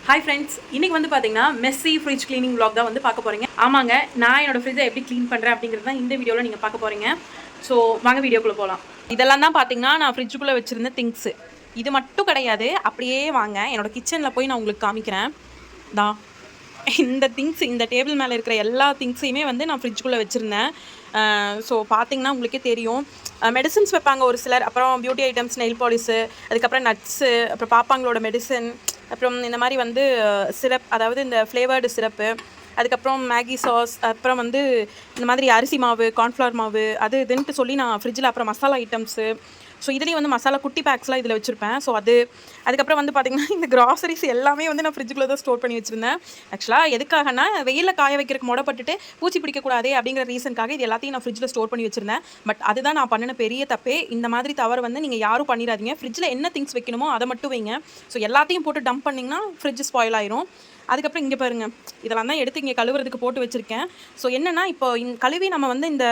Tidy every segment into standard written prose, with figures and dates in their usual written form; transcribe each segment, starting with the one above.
Hi friends, இன்றைக்கி வந்து பார்த்தீங்கன்னா மெஸ்ஸி ஃப்ரிட்ஜ் க்ளீனிங் vlog தான் வந்து பார்க்க போகிறீங்க. ஆமாங்க, நான் என்னோடய ஃப்ரிட்ஜை எப்படி க்ளீன் பண்ணுறேன் அப்படிங்கிறது தான் இந்த வீடியோவில் நீங்கள் பார்க்க போகிறீங்க. ஸோ வாங்க வீடியோக்குள்ளே போகலாம். இதெல்லாம் தான் பார்த்தீங்கன்னா நான் ஃப்ரிட்ஜுக்குள்ளே வச்சுருந்த திங்ஸு. இது மட்டும் கிடையாது, அப்படியே வாங்க என்னோடய கிச்சனில் போய் நான் உங்களுக்கு காமிக்கிறேன். தான் இந்த திங்ஸ், இந்த டேபிள் மேலே இருக்கிற எல்லா திங்ஸையுமே வந்து நான் ஃப்ரிட்ஜுக்குள்ளே வச்சுருந்தேன். ஸோ பார்த்தீங்கன்னா உங்களுக்கே தெரியும், மெடிசன்ஸ் வைப்பாங்க ஒரு சிலர், அப்புறம் பியூட்டி ஐட்டம்ஸ், நெயில் பாலிஷு, அதுக்கப்புறம் நட்ஸு, அப்புறம் பாப்பாங்களோட மெடிசன், அப்புறம் இந்த மாதிரி வந்து சிரப், அதாவது இந்த ஃப்ளேவர்டு சிரப்பு, அதுக்கப்புறம் மேகி சாஸ், அப்புறம் வந்து இந்த மாதிரி அரிசி மாவு, கார்ன்ஃப்ளவர் மாவு, அது இதுன்ட்டு சொல்லி நான் ஃப்ரிட்ஜில், அப்புறம் மசாலா ஐட்டம்ஸு, ஸோ இதுலேயும் வந்து மசாலா குட்டி பேக்ஸ்லாம் இதில் வச்சுருப்பேன். ஸோ அதுக்கப்புறம் வந்து பார்த்திங்கன்னா இந்த கிராசரிஸ் எல்லாமே வந்து நான் ஃப்ரிட்ஜுக்குள்ளே தான் ஸ்டோர் பண்ணி வச்சுருந்தேன். ஆக்சுவலாக எதுக்காகனா, வெயிலில் காய வைக்கிறதுக்கு முடப்பட்டுட்டு பூச்சி பிடிக்கக்கூடாது அப்படிங்கிற ரீசனுக்காக இது எல்லாத்தையும் நான் ஃப்ரிட்ஜில் ஸ்டோர் பண்ணி வச்சுருந்தேன். பட் அதுதான் நான் பண்ணின பெரிய தப்பே. இந்த மாதிரி தவறு வந்து நீங்கள் யாரும் பண்ணிடாதீங்க. ஃப்ரிட்ஜில் என்ன திங்ஸ் வைக்கணுமோ அதை மட்டும் வைங்க. ஸோ எல்லாத்தையும் போட்டு டம்ப் பண்ணிங்கன்னா ஃப்ரிட்ஜ் ஸ்பாயில் ஆயிரும். அதுக்கப்புறம் இங்கே பாருங்கள், இதெல்லாம் தான் எடுத்து இங்கே கழுவுறதுக்கு போட்டு வச்சுருக்கேன். ஸோ என்னென்னா, இப்போ கழுவி நம்ம வந்து இந்த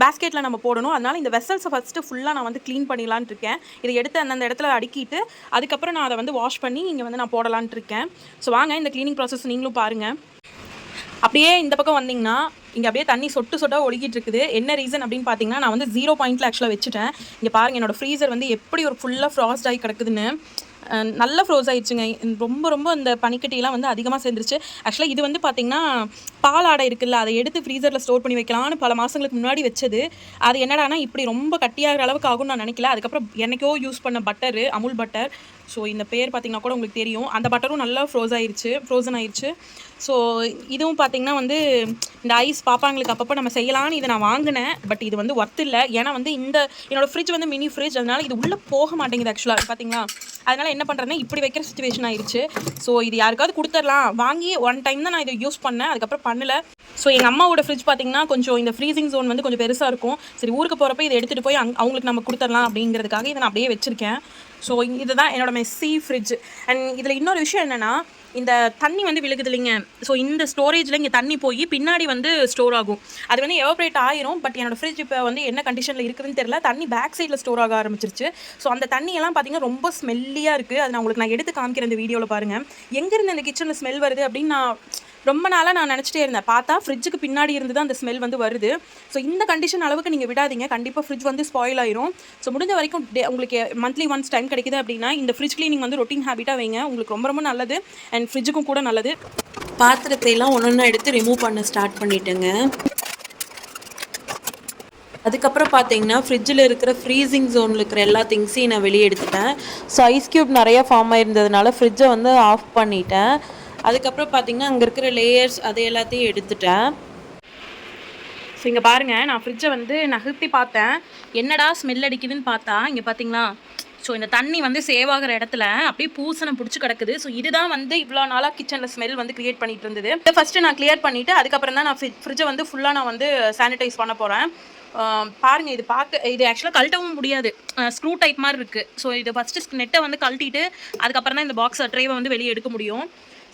பேஸ்கெட்டில் நம்ம போடணும். அதனால் இந்த வெசல்ஸை ஃபஸ்ட்டு ஃபுல்லாக நான் வந்து க்ளீன் பண்ணிடலான் இருக்கேன். இதை எடுத்து அந்தந்த இடத்துல அடுக்கிட்டு அதுக்கப்புறம் நான் அதை வந்து வாஷ் பண்ணி இங்கே வந்து நான் போடலான்ட்டு இருக்கேன். ஸோ வாங்க இந்த க்ளீனிங் ப்ராசஸ் நீங்களும் பாருங்கள். அப்படியே இந்த பக்கம் வந்திங்கன்னா, இங்கே அப்படியே தண்ணி சொட்டு சொட்டாக ஒழுகிட்டு இருக்குது. என்ன ரீசன் அப்படின்னு பார்த்தீங்கன்னா, நான் வந்து 0 பாயிண்டில் ஆக்சுவலாக வச்சுட்டேன். இங்கே பாருங்கள், என்னோடய ஃப்ரீசர் வந்து எப்படி ஒரு ஃபுல்லாக ஃப்ராஸ்ட் ஆகி கிடக்குதுன்னு. நல்ல ஃப்ரோஸ் ஆயிடுச்சுங்க. ரொம்ப அந்த பனிக்கட்டியெல்லாம் வந்து அதிகமாக சேர்ந்துருச்சு. ஆக்சுவலாக இது வந்து பார்த்திங்கன்னா, பால் ஆடை இருக்குல்ல, அதை எடுத்து ஃப்ரீசரில் ஸ்டோர் பண்ணி வைக்கலான்னு பல மாதங்களுக்கு முன்னாடி வச்சது. அது என்னடானா இப்படி ரொம்ப கட்டியாகிற அளவுக்கு ஆகும்னு நான் நினைக்கல. அதுக்கப்புறம் எனக்கோ யூஸ் பண்ண பட்டரு, அமுல் பட்டர், ஸோ இந்த பேர் பார்த்திங்கன்னா கூட உங்களுக்கு தெரியும், அந்த பட்டரும் நல்லா ஃப்ரோசன் ஆயிடுச்சு. ஸோ இதுவும் பார்த்திங்கன்னா வந்து இந்த ஐஸ் பாப்பாங்களுக்கு அப்பப்போ நம்ம செய்யலான்னு இதை நான் வாங்கினேன். பட் இது வந்து ஒர்த் இல்லை. ஏன்னா வந்து என்னோடய ஃப்ரிட்ஜ் வந்து மினி ஃப்ரிட்ஜ், அதனால் இது உள்ளே போக மாட்டேங்குது ஆக்சுவலாக, பார்த்தீங்களா? அதனால் என்ன பண்ணுறேன்னா, இப்படி வைக்கிற சுச்சுவேஷன் ஆயிடுச்சு. ஸோ இது யாருக்காவது கொடுத்துடலாம், வாங்கி ஒன் டைம் தான் நான் இதை யூஸ் பண்ணேன், அதுக்கப்புறம் பண்ணலை. ஸோ எங்கள் அம்மாவோட ஃப்ரிட்ஜ் பார்த்திங்கன்னா கொஞ்சம் இந்த ஃப்ரீசிங் ஜோன் வந்து கொஞ்சம் பெருசாக இருக்கும். சரி, ஊருக்கு போகிறப்ப இதை எடுத்துகிட்டு போய் அவங்களுக்கு நம்ம கொடுத்துடலாம் அப்படிங்கிறதுக்காக இதை நான் அப்படியே வச்சுருக்கேன். ஸோ இதுதான் என்னோடய மெஸ்ஸி ஃப்ரிட்ஜ். அண்ட் இதில் இன்னொரு விஷயம் என்னென்னா, இந்த தண்ணி வந்து விழுகுது இல்லைங்க. ஸோ இந்த ஸ்டோரேஜில் இங்கே தண்ணி போய் பின்னாடி வந்து ஸ்டோர் ஆகும். அது வந்து எவாப்ரேட் ஆயிரும். பட் என்னோடய ஃப்ரிட்ஜ் இப்போ வந்து என்ன கண்டிஷனில் இருக்குதுன்னு தெரியல. தண்ணி பேக் சைடில் ஸ்டோர் ஆக ஆரம்பிச்சிருச்சு. ஸோ அந்த தண்ணியெல்லாம் பார்த்திங்கன்னா ரொம்ப ஸ்மெல்லியாக இருக்குது. அது நான் உங்களுக்கு எடுத்து காமிக்கிறேன் இந்த வீடியோவில் பாருங்கள். எங்கேருந்து அந்த கிச்சனில் ஸ்மெல் வருது அப்படின்னு ரொம்ப நாளாக நான் நினச்சிட்டே இருந்தேன். பார்த்தா ஃப்ரிட்ஜுக்கு பின்னாடி இருந்து தான் அந்த ஸ்மெல் வந்து வருது. ஸோ இந்த கண்டிஷன் அளவுக்கு நீங்கள் விடாதீங்க, கண்டிப்பாக ஃப்ரிட்ஜ் வந்து ஸ்பாயில் ஆயிரும். ஸோ முடிஞ்ச வரைக்கும் உங்களுக்கு மந்த்லி ஒன்ஸ் டைம் கிடைக்குது அப்படின்னா இந்த ஃப்ரிட்ஜ் க்ளீனிங் வந்து ரொட்டீன் ஹேபிட்டாக வைங்க. உங்களுக்கு ரொம்ப நல்லது, அண்ட் ஃப்ரிட்ஜுக்கும் கூட நல்லது. பாத்திரத்தையெல்லாம் ஒன்றொன்னா எடுத்து ரிமூவ் பண்ண ஸ்டார்ட் பண்ணிட்டேங்க. அதுக்கப்புறம் பார்த்தீங்கன்னா, ஃப்ரிட்ஜில் இருக்கிற ஃப்ரீசிங் ஜோனில் இருக்கிற எல்லா திங்ஸையும் நான் வெளியே எடுத்துட்டேன். ஸோ ஐஸ் க்யூப் நிறையா ஃபார்ம் ஆயிருந்ததுனால ஃப்ரிட்ஜை வந்து ஆஃப் பண்ணிட்டேன். அதுக்கப்புறம் பார்த்திங்கன்னா, அங்கே இருக்கிற லேயர்ஸ் அது எல்லாத்தையும் எடுத்துட்டேன். ஸோ இங்கே பாருங்கள், நான் ஃப்ரிட்ஜை வந்து நகர்த்தி பார்த்தேன். என்னடா ஸ்மெல் அடிக்குதுன்னு பார்த்தா, இங்கே பார்த்தீங்களா, ஸோ இந்த தண்ணி வந்து சேவ் ஆகிற இடத்துல அப்படியே பூசணம் பிடிச்சி கிடக்குது. ஸோ இதுதான் வந்து இவ்வளோ நாளாக கிச்சனில் ஸ்மெல் வந்து க்ரியேட் பண்ணிகிட்டு இருந்தது. இதை ஃபஸ்ட்டு நான் கிளியர் பண்ணிவிட்டு அதுக்கப்புறம் தான் நான் ஃப்ரிட்ஜை வந்து ஃபுல்லாக நான் வந்து சானிடைஸ் பண்ண போகிறேன். பாருங்கள், இது ஆக்சுவலாக கழட்டவும் முடியாது, ஸ்க்ரூ டைப் மாதிரி இருக்குது. ஸோ இதை ஃபஸ்ட்டு நெட்டை வந்து கழட்டிட்டு அதுக்கப்புறம் தான் இந்த பாக்ஸ் ட்ரேவை வந்து வெளியே எடுக்க முடியும்.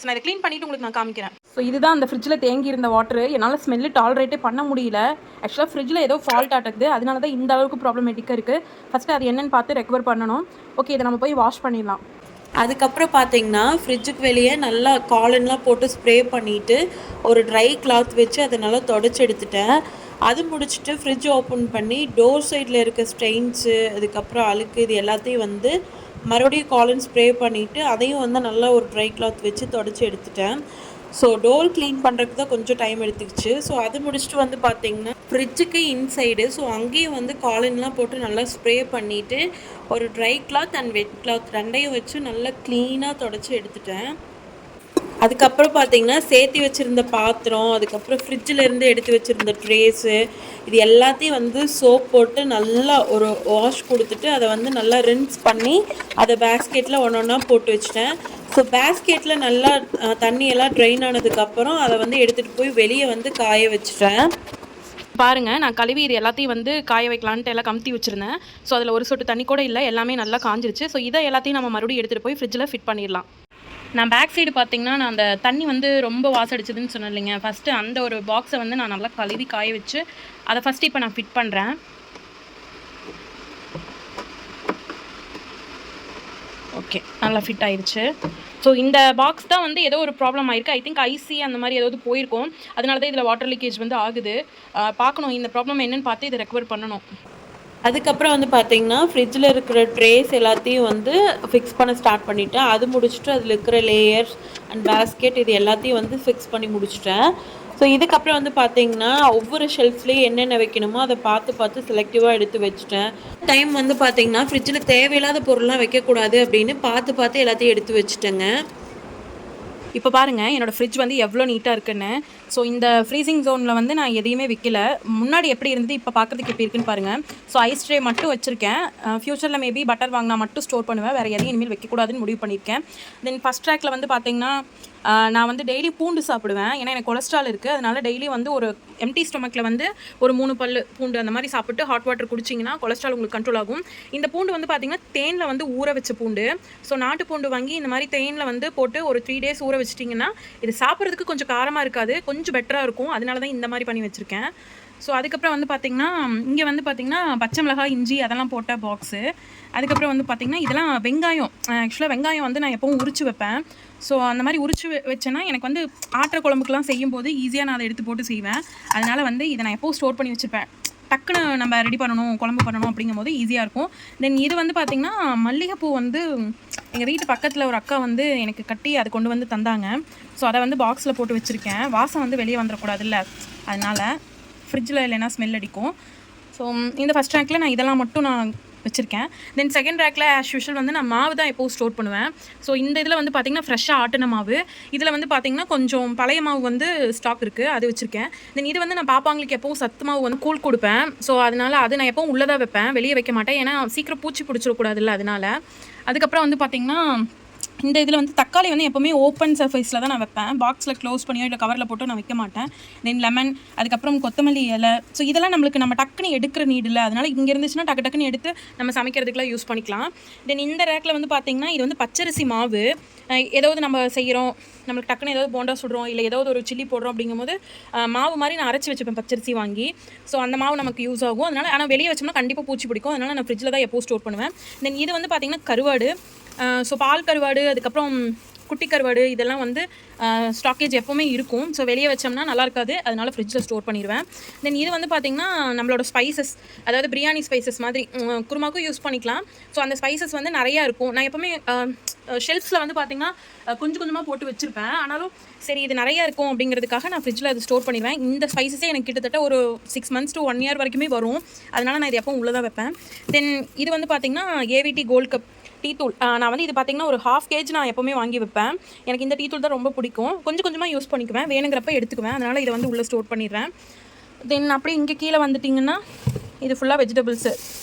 ஸோ நான் இதை க்ளீன் பண்ணிவிட்டு உங்களுக்கு நான் காமிக்கிறேன். ஸோ இதுதான் அந்த ஃப்ரிட்ஜில் தேங்கி இருந்த வாட்ரு. என்னால் ஸ்மெல்லு டாலரேட்டே பண்ண முடியல. ஆக்சுவலாக ஃப்ரிட்ஜில் ஏதோ ஃபால்ட் ஆட்டக்குது, அதனால தான் இந்த அளவுக்கு ப்ராப்ளமேட்டிக்காக இருக்குது. ஃபஸ்ட்டு அது என்னென்னு பார்த்து ரெக்கவர் பண்ணணும். ஓகே, இதை நம்ம போய் வாஷ் பண்ணிடலாம். அதுக்கப்புறம் பார்த்தீங்கன்னா, ஃப்ரிட்ஜுக்கு வெளியே நல்லா காலன்லாம் போட்டு ஸ்ப்ரே பண்ணிவிட்டு ஒரு ட்ரை கிளாத் வச்சு அதை நல்லா தொடச்சி எடுத்துட்டேன். அது முடிச்சுட்டு ஃப்ரிட்ஜ் ஓப்பன் பண்ணி டோர் சைடில் இருக்க ஸ்ட்ரெயின்ஸு, அதுக்கப்புறம் அழுக்கு, இது எல்லாத்தையும் வந்து மறுபடியும் காலன் ஸ்ப்ரே பண்ணிவிட்டு அதையும் வந்து நல்லா ஒரு ட்ரை கிளாத் வச்சு தொடச்சி எடுத்துட்டேன். ஸோ டோர் க்ளீன் பண்ணுறதுக்கு தான் கொஞ்சம் டைம் எடுத்துக்கிச்சு. ஸோ அது முடிச்சுட்டு வந்து பார்த்திங்கன்னா, ஃப்ரிட்ஜுக்கு இன்சைடு, ஸோ அங்கேயும் வந்து காலன்லாம் போட்டு நல்லா ஸ்ப்ரே பண்ணிவிட்டு ஒரு try cloth and wet cloth ரெண்டையும் வச்சு நல்லா க்ளீனாக தொடச்சி எடுத்துட்டேன். அதுக்கப்புறம் பார்த்திங்கன்னா, சேர்த்து வச்சுருந்த பாத்திரம், அதுக்கப்புறம் ஃப்ரிட்ஜிலேருந்து எடுத்து வச்சுருந்த ட்ரேஸு, இது எல்லாத்தையும் வந்து சோப் போட்டு நல்லா ஒரு வாஷ் கொடுத்துட்டு அதை வந்து நல்லா ரின்ஸ் பண்ணி அதை பேஸ்கெட்டில் ஒன்றா போட்டு வச்சுட்டேன். ஸோ பேஸ்கெட்டில் நல்லா தண்ணியெல்லாம் ட்ரைன் ஆனதுக்கப்புறம் அதை வந்து எடுத்துகிட்டு போய் வெளியே வந்து காய வச்சுட்டேன். பாருங்கள், நான் கழுவி இது எல்லாத்தையும் வந்து காய வைக்கலான்ட்டு எல்லாம் கமுத்தி வச்சுருந்தேன். ஸோ அதில் ஒரு சொட்டு தண்ணி கூட இல்லை, எல்லாமே நல்லா காஞ்சிருச்சு. ஸோ இதை எல்லாத்தையும் நம்ம மறுபடியும் எடுத்துகிட்டு போய் ஃப்ரிட்ஜில் ஃபிட் பண்ணிடலாம். நான் பேக் சைடு பார்த்திங்கன்னா, நான் அந்த தண்ணி வந்து ரொம்ப வாசடிச்சதுன்னு சொன்னேன் இல்லைங்க. ஃபஸ்ட்டு அந்த ஒரு பாக்ஸை வந்து நான் நல்லா கழுவி காய வச்சு அதை ஃபஸ்ட்டு இப்போ நான் ஃபிட் பண்ணுறேன். ஓகே, நல்லா ஃபிட் ஆயிடுச்சு. ஸோ இந்த பாக்ஸ் தான் வந்து ஏதோ ஒரு ப்ராப்ளம் ஆயிருக்கு. ஐ திங்க் ஐசி அந்த மாதிரி ஏதாவது போயிருக்கும். அதனால தான் இதில் வாட்டர் லீக்கேஜ் வந்து ஆகுது. பார்க்கணும் இந்த ப்ராப்ளம் என்னன்னு பார்த்து இதை ரெக்கவர் பண்ணணும். அதுக்கப்புறம் வந்து பார்த்தீங்கன்னா, ஃப்ரிட்ஜில் இருக்கிற ட்ரேஸ் எல்லாத்தையும் வந்து ஃபிக்ஸ் பண்ண ஸ்டார்ட் பண்ணிட்டேன். அது முடிச்சுட்டு அதில் இருக்கிற லேயர்ஸ் அண்ட் பேஸ்கெட் இது எல்லாத்தையும் வந்து ஃபிக்ஸ் பண்ணி முடிச்சிட்டேன். ஸோ இதுக்கப்புறம் வந்து பார்த்தீங்கன்னா, ஒவ்வொரு ஷெல்ஃப்லேயும் என்னென்ன வைக்கணுமோ அதை பார்த்து செலக்டிவாக எடுத்து வச்சுட்டேன். டைம் வந்து பார்த்தீங்கன்னா, ஃப்ரிட்ஜில் தேவையில்லாத பொருள்லாம் வைக்கக்கூடாது அப்படின்னு பார்த்து எல்லாத்தையும் எடுத்து வச்சுட்டேங்க. இப்போ பாருங்கள் என்னோடய ஃப்ரிட்ஜ் வந்து எவ்வளோ நீட்டாக இருக்குன்னு. ஸோ இந்த ஃப்ரீசிங் ஜோனில் வந்து நான் எதையுமே வைக்கல. முன்னாடி எப்படி இருந்தது இப்போ பார்க்குறதுக்கு எப்படி இருக்குன்னு பாருங்கள். ஸோ ஐஸ் ட்ரே மட்டும் வச்சுருக்கேன். ஃப்யூச்சரில் மேபி பட்டர் வாங்கினா மட்டும் ஸ்டோர் பண்ணுவேன். வேறு எதையும் இனிமேல் வைக்கக்கூடாதுன்னு முடிவு பண்ணியிருக்கேன். தென் ஃபஸ்ட் ட்ராக்கில் வந்து பார்த்திங்கன்னா, நான் வந்து டெய்லி பூண்டு சாப்பிடுவேன். ஏன்னா எனக்கு கொலஸ்ட்ரால் இருக்குது. அதனால் டெய்லி வந்து ஒரு எம்டி ஸ்டொமக்கில் வந்து ஒரு 3 பல்லு பூண்டு அந்த மாதிரி சாப்பிட்டு ஹாட் வாட்டர் குடிச்சிங்கன்னா கொலஸ்ட்ரால் உங்களுக்கு கண்ட்ரோல் ஆகும். இந்த பூண்டு வந்து பார்த்திங்கன்னா தேனில் வந்து ஊற வச்ச பூண்டு. ஸோ நாட்டு பூண்டு வாங்கி இந்த மாதிரி தேனில் வந்து போட்டு ஒரு 3 days ஊற வச்சிட்டிங்கன்னா இது சாப்பிட்றதுக்கு கொஞ்சம் காரமாக இருக்காது, கொஞ்சம் பெட்டராக இருக்கும். அதனால தான் இந்த மாதிரி பண்ணி வச்சுருக்கேன். ஸோ அதுக்கப்புறம் வந்து பார்த்திங்கன்னா, இங்கே வந்து பார்த்திங்கன்னா பச்சை மிளகாய், இஞ்சி அதெல்லாம் போட்ட பாக்ஸு. அதுக்கப்புறம் வந்து பார்த்திங்கன்னா இதெல்லாம் வெங்காயம். ஆக்சுவலாக வெங்காயம் வந்து நான் எப்போவும் உரிச்சு வைப்பேன். ஸோ அந்த மாதிரி உரிச்சு வச்சேன்னா எனக்கு வந்து ஆட்டுற குழம்புக்கெலாம் செய்யும்போது ஈஸியாக நான் அதை எடுத்து போட்டு செய்வேன். அதனால் வந்து இதை நான் எப்போவும் ஸ்டோர் பண்ணி வச்சுப்பேன். டக்குன்னு நம்ம ரெடி பண்ணணும், குழம்பு பண்ணணும் அப்படிங்கும்போது ஈஸியாக இருக்கும். தென் இது வந்து பார்த்திங்கன்னா மல்லிகைப்பூ வந்து எங்கள் வீட்டு பக்கத்தில் ஒரு அக்கா வந்து எனக்கு கட்டி அதை கொண்டு வந்து தந்தாங்க. ஸோ அதை வந்து பாக்ஸில் போட்டு வச்சுருக்கேன். வாசம் வந்து வெளியே வந்துடக்கூடாதுல்ல, அதனால் ஃப்ரிட்ஜில் இல்லைன்னா ஸ்மெல் அடிக்கும். ஸோ இந்த ஃபஸ்ட் ரேக்கில் நான் இதெல்லாம் மட்டும் நான் வச்சுருக்கேன். தென் செகண்ட் ரேக்கில் ஆஸ் யூஷுவல் வந்து நான் மாவு தான் எப்போவும் ஸ்டோர் பண்ணுவேன். ஸோ இந்த இதில் வந்து பார்த்திங்கன்னா ஃப்ரெஷ்ஷாக ஆட்டின மாவு. இதில் வந்து பார்த்திங்கன்னா கொஞ்சம் பழைய மாவு வந்து ஸ்டாக் இருக்குது, அது வச்சுருக்கேன். தென் இது வந்து நான் பாப்பாங்களுக்கு எப்போவும் சத்து மாவு வந்து கூழ் கொடுப்பேன். ஸோ அதனால் அது நான் எப்போவும் உள்ளதாக வைப்பேன், வெளியே வைக்க மாட்டேன். ஏன்னா சீக்கிரம் பூச்சி பிடிச்சிடக்கூடாதுல்ல, அதனால். அதுக்கப்புறம் வந்து பார்த்திங்கன்னா இந்த இதில் வந்து தக்காளி வந்து எப்போவுமே ஓப்பன் சர்ஃபேஸில் தான் நான் வைப்பேன். பாக்ஸில் க்ளோஸ் பண்ணியோ இல்லை கவரில் போட்டு நான் வைக்க மாட்டேன். தென் லெமன், அதுக்கப்புறம் கொத்தமல்லி இலை. ஸோ இதெல்லாம் நம்ம டக்குன்னு எடுக்கிற நீடு இல்லை, அதனால் இங்கே இருந்துச்சுன்னா டக்குன்னு எடுத்து நம்ம சமைக்கிறதுக்குலாம் யூஸ் பண்ணிக்கலாம். தென் இந்த ரேக்கில் வந்து பார்த்திங்கன்னா இது வந்து பச்சரிசி மாவு. ஏதாவது நம்ம செய்கிறோம், நம்மளுக்கு டக்குன்னு ஏதாவது போண்டா சுடுறோம் இல்லை ஏதாவது ஒரு சில்லி போடுறோம் அப்படிங்கும்போது மாவு மாதிரி நான் அரைச்சி வச்சுப்பேன் பச்சரிசி வாங்கி. ஸோ அந்த மாவு நமக்கு யூஸ் ஆகும். அதனால் ஆனால் வெளியே வச்சோம்னா கண்டிப்பாக பூச்சி பிடிக்கும். அதனால் நான் ஃப்ரிட்ஜில் தான் எப்போவும் ஸ்டோர் பண்ணுவேன். தென் இது வந்து பார்த்திங்கன்னா கருவாடு. ஸோ பால் கருவாடு, அதுக்கப்புறம் குட்டி கருவாடு, இதெல்லாம் வந்து ஸ்டாக்கேஜ் எப்போவுமே இருக்கும். ஸோ வெளியே வச்சோம்னா நல்லா இருக்காது, அதனால் ஃப்ரிட்ஜில் ஸ்டோர் பண்ணிடுவேன். தென் இது வந்து பார்த்திங்கன்னா நம்மளோட ஸ்பைசஸ், அதாவது பிரியாணி ஸ்பைசஸ் மாதிரி குருமாக்கும் யூஸ் பண்ணிக்கலாம். ஸோ அந்த ஸ்பைசஸ் வந்து நிறையா இருக்கும். நான் எப்போவுமே ஷெல்ஃப்ஸில் வந்து பார்த்திங்கன்னா கொஞ்சம் கொஞ்சமாக போட்டு வச்சுருப்பேன். ஆனாலும் சரி இது நிறையா இருக்கும் அப்படிங்கிறதுக்காக நான் ஃப்ரிட்ஜில் அது ஸ்டோர் பண்ணிடுவேன். இந்த ஸ்பைசஸே எனக்கு கிட்டத்தட்ட ஒரு 6 months to 1 year வரைக்குமே வரும். அதனால் நான் இது எப்பவும் உள்ளதாக வைப்பேன். தென் இது வந்து பார்த்திங்கன்னா ஏவிடி கோல்ட் கப் டீ தூள். நான் வந்து இது பார்த்திங்கன்னா ஒரு 1/2 kg நான் எப்போவுமே வாங்கி வைப்பேன். எனக்கு இந்த டீ தூள் தான் ரொம்ப பிடிக்கும். கொஞ்சம் கொஞ்சமாக யூஸ் பண்ணிக்குவேன், வேணுங்கிறப்ப எடுத்துக்குவேன். அதனால் இதை வந்து உள்ளே ஸ்டோர் பண்ணிடுறேன். தென் அப்படியே இங்கே கீழே வந்துட்டிங்கன்னா இது ஃபுல்லாக வெஜிடபிள்ஸு.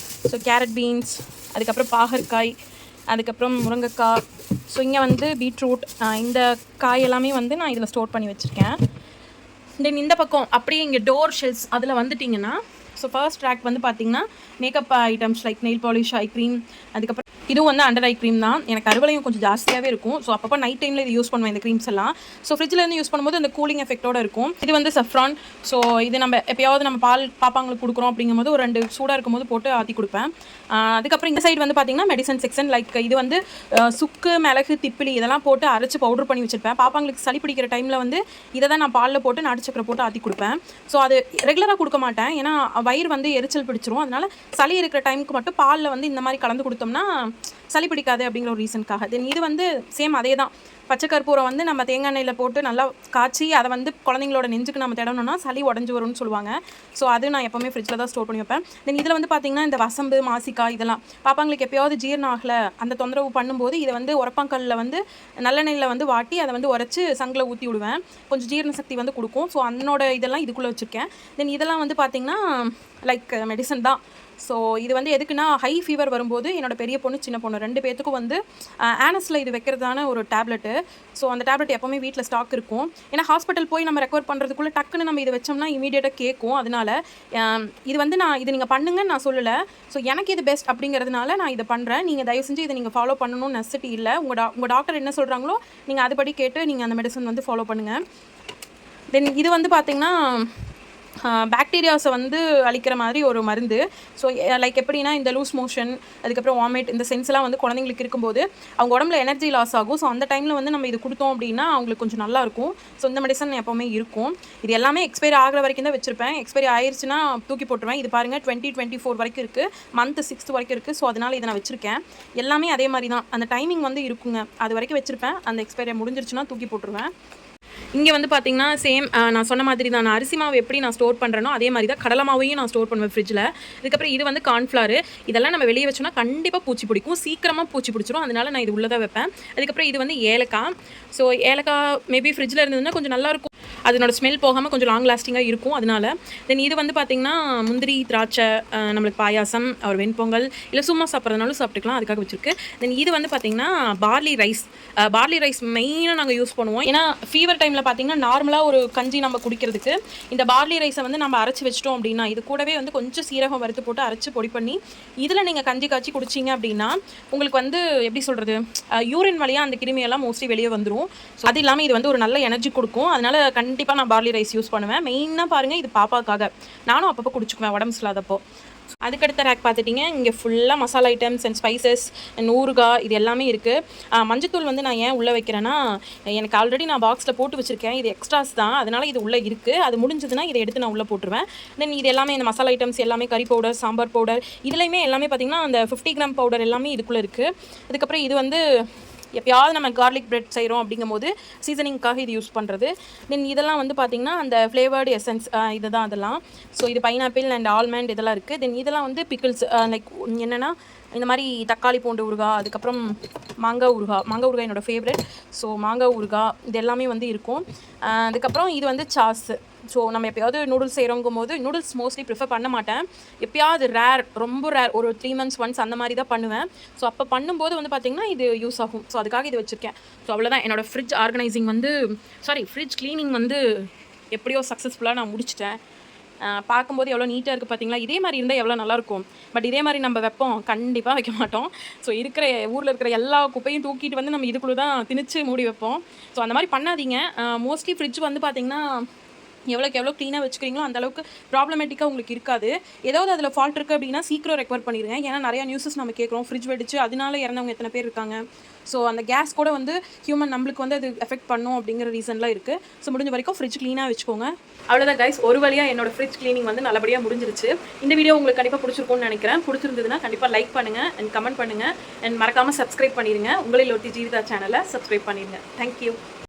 ஸோ கேரட், பீன்ஸ், அதுக்கப்புறம் பாகற்காய், அதுக்கப்புறம் முருங்கைக்காய். ஸோ இங்கே வந்து பீட்ரூட், இந்த காய் எல்லாமே வந்து நான் இதில் ஸ்டோர் பண்ணி வச்சுருக்கேன். தென் இந்த பக்கம் அப்படியே இங்கே டோர் ஷெல்ஸ் அதில் வந்துட்டிங்கன்னா ஸோ ஃபர்ஸ்ட் ரேக் வந்து பார்த்திங்கன்னா makeup items like nail polish, eye cream, அதுக்கப்புறம் இதுவும் வந்து அண்டர் ஐ க்ரீம் தான். எனக்கு அறுவலையும் கொஞ்சம் ஜாஸ்தியாகவே இருக்கும். ஸோ அப்பப்போ நைட் டைமில் இது யூஸ் பண்ணுவேன் இந்த க்ரீம்ஸ் எல்லாம். ஸோ ஃப்ரிட்ஜிலேருந்து யூஸ் பண்ணும்போது அந்த கூலிங் எஃபெக்டோடு இருக்கும். இது வந்து சஃப்ரான். ஸோ இது நம்ம எப்போயாவது நம்ம பால் பாப்பாங்களுக்கு கொடுக்குறோம் அப்படிங்கும்போது ஒரு 2 சூடாக இருக்கும்போது போட்டு ஆற்றி கொடுப்பேன். அதுக்கப்புறம் இந்த சைடு வந்து பார்த்திங்கன்னா மெடிசன் செக்ஷன். லைக் இது வந்து சுக்கு, மிளகு, திப்பிலி இதெல்லாம் போட்டு அரைச்சி பவுடர் பண்ணி வச்சுருப்பேன். பாப்பாங்களுக்கு சளி பிடிக்கிற டைமில் வந்து இதை தான் நான் பாலில் போட்டு நாட்டு சக்கரை போட்டு ஆற்றி கொடுப்பேன். ஸோ அது ரெகுலராக கொடுக்க மாட்டேன், ஏன்னா வயிறு வந்து எரிச்சல் பிடிச்சிரும். அதனால் சளி இருக்கிற டைமுக்கு மட்டும் பாலில் வந்து இந்த மாதிரி கலந்து கொடுத்தோம்னா சளி பிடிக்காது அப்படிங்கிற ஒரு ரீசனுக்காக. தென் இது வந்து சேம் அதே தான். பச்சை கற்பூரம் வந்து நம்ம தேங்காய் எண்ணெயில் போட்டு நல்லா காய்ச்சி அதை வந்து குழந்தைங்களோட நெஞ்சுக்கு நம்ம தடவணும்னா சளி உடஞ்சி வரும்னு சொல்லுவாங்க. ஸோ அது நான் எப்போவுமே ஃப்ரிட்ஜில் தான் ஸ்டோர் பண்ணி வைப்பேன். தென் இதில் வந்து பார்த்திங்கன்னா இந்த வசம்பு, மாசிக்காய் இதெல்லாம் பாப்பாங்களுக்கு எப்போயாவது ஜீரணம் ஆகலை அந்த தொந்தரவு பண்ணும்போது இதை வந்து உரப்பாங்கல்லில் வந்து நல்லெண்ணெயில் வந்து வாட்டி அதை வந்து உரைச்சி சங்கில் ஊற்றி விடுவேன். கொஞ்சம் ஜீரண சக்தி வந்து கொடுக்கும். ஸோ அதனோட இதெல்லாம் இதுக்குள்ளே வச்சுருக்கேன். தென் இதெல்லாம் வந்து பார்த்திங்கன்னா லைக் மெடிசன் தான். ஸோ இது வந்து எதுக்குன்னா ஹை ஃபீவர் வரும்போது என்னோடய பெரிய பொண்ணு, சின்ன பொண்ணு 2 பேத்துக்கும் வந்து ஆனஸில் இது வைக்கிறதான ஒரு டேப்லெட்டு. ஸோ அந்த டேப்லெட் எப்போவுமே வீட்டில் ஸ்டாக் இருக்கும். ஏன்னா ஹாஸ்பிட்டல் போய் நம்ம ரெக்கவர் பண்ணுறதுக்குள்ளே டக்குன்னு நம்ம இதை வச்சோம்னா இமீடியட்டாக கேட்கும். அதனால் இது வந்து நான் இது நீங்கள் பண்ணுங்கன்னு நான் சொல்லலை. ஸோ எனக்கு இது பெஸ்ட் அப்படிங்கிறதுனால நான் இதை பண்ணுறேன். நீங்கள் தயவு செஞ்சு இதை நீங்கள் ஃபாலோ பண்ணணும்னு நெசசிட்டி இல்லை. உங்கள் டாக்டர் என்ன சொல்கிறாங்களோ நீங்கள் அதுபடி கேட்டு நீங்கள் அந்த மெடிசன் வந்து ஃபாலோ பண்ணுங்கள். தென் இது வந்து பார்த்திங்கன்னா பாக்டீரியாஸை வந்து அழிக்கிற மாதிரி ஒரு மருந்து. ஸோ லைக் எப்படின்னா இந்த லூஸ் மோஷன், அதுக்கப்புறம் வாமிட், இந்த சென்ஸ்லாம் வந்து குழந்தைங்களுக்கு இருக்கும்போது அவங்க உடம்புல எனர்ஜி லாஸ் ஆகும். ஸோ அந்த டைமில் வந்து நம்ம இது கொடுத்தோம் அப்படின்னா அவங்களுக்கு கொஞ்சம் நல்லாயிருக்கும். ஸோ இந்த மெடிசன் எப்போவுமே இருக்கும். இது எல்லாமே எக்ஸ்பைரி ஆகிற வரைக்கும் தான் வச்சுருப்பேன். எக்ஸ்பைரி ஆயிடுச்சுன்னா தூக்கி போட்டுருவேன். இது பாருங்கள் 2024 வரைக்கும் இருக்குது, மந்த் 6 வரைக்கும் இருக்குது. ஸோ அதனால் இதை நான் வச்சுருக்கேன். எல்லாமே அதே மாதிரி தான், அந்த டைமிங் வந்து இருக்குங்க, அது வரைக்கும் வச்சுருப்பேன். அந்த எக்ஸ்பைரி முடிஞ்சிருச்சுன்னா தூக்கி போட்டுருவேன். இங்கே வந்து பார்த்திங்கன்னா சேம் நான் சொன்ன மாதிரி தான், நான் அரிசி மாவு எப்படி நான் ஸ்டோர் பண்ணுறேனோ அதே மாதிரி தான் கடலை மாவையும் நான் ஸ்டோர் பண்ணுவேன் ஃப்ரிட்ஜில். இதுக்கப்புறம் இது வந்து கார்ன்ஃப்ளவர். இதெல்லாம் நம்ம வெளியே வச்சோன்னா கண்டிப்பாக பூச்சி பிடிக்கும், சீக்கிரமாக பூச்சி பிடிச்சிரும். அதனால நான் இது உள்ளே தான் வைப்பேன். அதுக்கப்புறம் இது வந்து ஏலக்காய். ஸோ ஏலக்காய் மேபி ஃப்ரிட்ஜில் இருந்ததுன்னா கொஞ்சம் நல்லாயிருக்கும், அதனோட ஸ்மெல் போகாமல் கொஞ்சம் லாங் லாஸ்டிங்காக இருக்கும். அதனால தென் இது வந்து பார்த்திங்கன்னா முந்திரி, திராட்சை, நம்மளுக்கு பாயாசம், ஒரு வெண்பொங்கல், இல்லை சும்மா சாப்பிட்றதுனாலும் சாப்பிட்டுக்கலாம், அதுக்காக வச்சுருக்கு. தென் இது வந்து பார்த்திங்கன்னா பார்லி ரைஸ். பார்லி ரைஸ் மெயினாக நாங்கள் யூஸ் பண்ணுவோம். ஏன்னா ஃபீவர் டைமில் பார்த்திங்கன்னா நார்மலாக ஒரு கஞ்சி நம்ம குடிக்கிறதுக்கு இந்த பார்லி ரைஸை வந்து நம்ம அரைச்சி வச்சிட்டோம் அப்படின்னா, இது கூடவே வந்து கொஞ்சம் சீரகம் வறுத்து போட்டு அரைச்சி பொடி பண்ணி இதில் நீங்கள் கஞ்சி காய்ச்சி குடிச்சிங்க அப்படின்னா உங்களுக்கு வந்து எப்படி சொல்கிறது, யூரின் வழியாக அந்த கிருமியெல்லாம் மோஸ்ட்லி வெளியே வந்துடும். ஸோ அது இல்லாமல் இது வந்து ஒரு நல்ல எனர்ஜி கொடுக்கும். அதனால் கண்டிப்பாக நான் பார்லி ரைஸ் யூஸ் பண்ணுவேன். மெயினாக பாருங்கள், இது பாப்பாக்காக நானும் அப்பப்போ குடிச்சுக்குவேன் உடம்பு சரியில்லாதப்போ. அதுக்கடுத்த ரேக் பார்த்துட்டிங்க, இங்கே ஃபுல்லாக masala items and spices and ஊறுகாய் இது எல்லாமே இருக்குது. மஞ்சத்தூள் வந்து நான் ஏன் உள்ளே வைக்கிறேன்னா, எனக்கு ஆல்ரெடி நான் பாக்ஸில் போட்டு வச்சுருக்கேன், இது எக்ஸ்ட்ராஸ் தான், அதனால் இது உள்ளே இருக்குது. அது முடிஞ்சதுன்னா இதை எடுத்து நான் உள்ளே போட்டுருவேன். தென் இது எல்லாமே இந்த மசாலா ஐட்டம்ஸ் எல்லாமே கறி பவுடர், சாம்பார் பவுடர், இதுலையுமே எல்லாமே பார்த்திங்கன்னா அந்த 50 கிராம் பவுடர் எல்லாமே இதுக்குள்ளே இருக்குது. அதுக்கப்புறம் இது வந்து எப்பயாவது நம்ம கார்லிக் பிரெட் செய்கிறோம் அப்படிங்கும்போது சீசனிங்காக இது யூஸ் பண்ணுறது. தென் இதெல்லாம் வந்து பார்த்திங்கன்னா அந்த ஃப்ளேவர்டு எசன்ஸ் இது தான் அதெல்லாம். ஸோ இது பைனாப்பிள் அண்ட் ஆல்மண்ட் இதெல்லாம் இருக்குது. தென் இதெல்லாம் வந்து பிக்கிள்ஸ், லைக் என்னென்னா இந்த மாதிரி தக்காளி பூண்டு ஊறுகாய், அதுக்கப்புறம் மாங்காய் ஊறுகாய் என்னோடய ஃபேவரட். ஸோ மாங்காய் ஊறுகாய் இது எல்லாமே வந்து இருக்கும். அதுக்கப்புறம் இது வந்து சாஸு. ஸோ நம்ம எப்போயாவது நூடுல்ஸ் செய்கிறோங்கும் போது நூடுல்ஸ் மோஸ்ட்லி ப்ரிஃபர் பண்ண மாட்டேன், எப்போயாவது ரொம்ப ரேர் ஒரு 3 months ஒன்ஸ் அந்த மாதிரி தான் பண்ணுவேன். ஸோ அப்போ பண்ணும்போது வந்து பார்த்திங்கன்னா இது யூஸ் ஆகும். ஸோ அதுக்காக இது வச்சுருக்கேன். ஸோ அவ்வளோதான் என்னோடய ஃப்ரிட்ஜ் ஆர்கனைசிங் வந்து ஃப்ரிட்ஜ் க்ளீனிங் வந்து எப்படியோ சக்ஸஸ்ஃபுல்லாக நான் முடிச்சிட்டேன். பார்க்கும்போது எவ்வளோ நீட்டாக இருக்குது பார்த்தீங்களா, இதே மாதிரி இருந்தால் எவ்வளோ நல்லாயிருக்கும். பட் இதே மாதிரி நம்ம வைப்போம், கண்டிப்பாக வைக்க மாட்டோம். ஸோ ஊரில் இருக்கிற எல்லா குப்பையும் தூக்கிட்டு வந்து நம்ம இதுக்குள்ளே தான் திணிச்சு மூடி வைப்போம். ஸோ அந்த மாதிரி பண்ணாதீங்க. மோஸ்ட்லி ஃப்ரிட்ஜ் வந்து பார்த்திங்கன்னா எவ்வளோக்கு எவ்வளோ க்ளீனாக வச்சுக்கிறீங்களோ அந்தளவுக்கு ப்ராப்ளமேட்டிக்காக உங்களுக்கு இருக்காது. ஏதாவது அதில் ஃபால்ட் இருக்குது அப்படின்னா சீக்கிரம் ரெக்கவர் பண்ணிடுங்க. ஏன்னா நிறையா நியூஸஸ் நம்ம கேட்குறோம், ஃப்ரிட்ஜ் வெடிச்சு அதனால இறந்தவங்க எத்தனை பேர் இருக்காங்க. ஸோ அந்த கேஸ் கூட வந்து நம்மளுக்கு வந்து அது எஃபெக்ட் பண்ணும் அப்படிங்கிற ரீசன்லாம் இருக்குது. ஸோ முடிஞ்ச வரைக்கும் ஃப்ரிட்ஜ் க்ளீனாக வச்சுக்கோங்க. அவ்வளோதான் கைஸ், ஒரு வழியாக என்னோட ஃப்ரிட்ஜ் க்ளீனிங் வந்து நல்லபடியாக முடிஞ்சிருச்சு. இந்த வீடியோ உங்களுக்கு கண்டிப்பாக பிடிச்சிருக்கும்னு நினைக்கிறேன். பிடிச்சிருந்ததுன்னா கண்டிப்பாக லைக் பண்ணுங்கள் அண்ட் கமெண்ட் பண்ணுங்கள் அண்ட் மறக்காமல் சப்ஸ்கிரைப் பண்ணிடுங்க. உங்களில் ஒருத்தி ஜீவிதா சேனலை சப்ஸ்கிரைப் பண்ணிடுங்க. தேங்க்யூ.